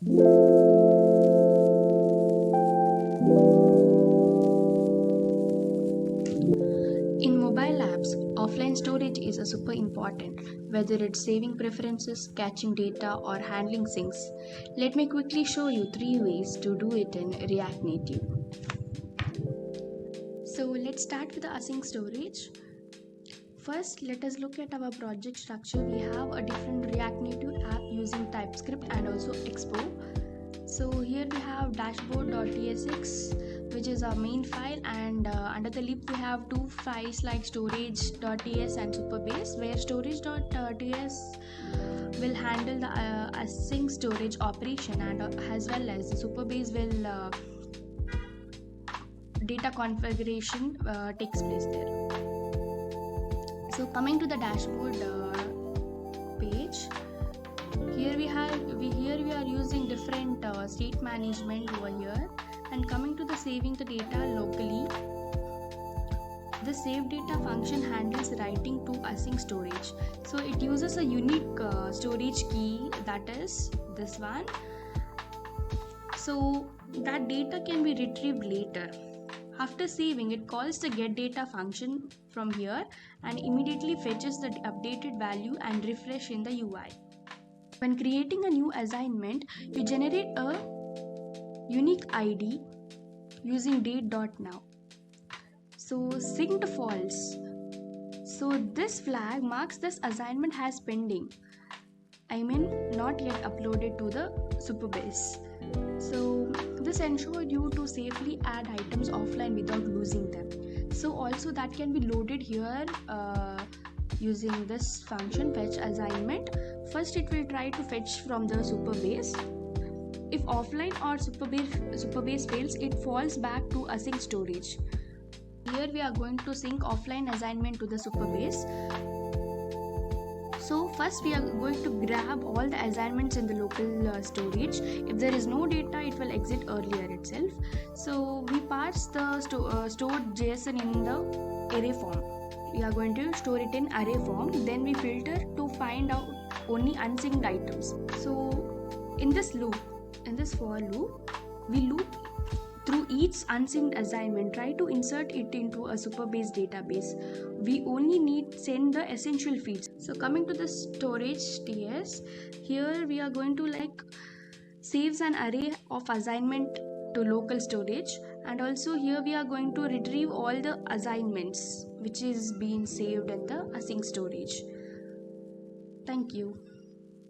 In mobile apps, offline storage is a super important, whether it's saving preferences, catching data, or handling syncs. Let me quickly show you 3 ways to do it in React Native. So let's start with the async storage. First, let us look at our project structure. We have a different React Native app using TypeScript and also Expo. So here we have dashboard.tsx, which is our main file, and under the lib we have two files like storage.ts and Supabase, where storage.ts will handle the async storage operation, and as well as the Supabase will data configuration takes place there. So coming to the dashboard page, here we are using different state management over here, and coming to the saving the data locally, the save data function handles writing to async storage. So it uses a unique storage key, that is this one, so that data can be retrieved later. After saving, it calls the getData function from here and immediately fetches the updated value and refresh in the UI. When creating a new assignment, you generate a unique ID using date.now. So synced false. So this flag marks this assignment as pending. Not yet uploaded to the Supabase. So this ensures you to safely add items offline without losing them. So also that can be loaded here using this function fetch assignment. First it will try to fetch from the Supabase. If offline or Supabase fails, it falls back to async storage. Here we are going to sync offline assignment to the Supabase. So first we are going to grab all the assignments in the local storage. If there is no data, it will exit earlier itself. So we parse the stored JSON in the array form. We are going to store it in array form. Then we filter to find out only unsynced items. So in this for loop, we loop through each unsynced assignment, try to insert it into a Supabase database. We only need send the essential feeds. So coming to the storage TS, here we are going to saves an array of assignment to local storage, and also here we are going to retrieve all the assignments which is being saved in the async storage. Thank you.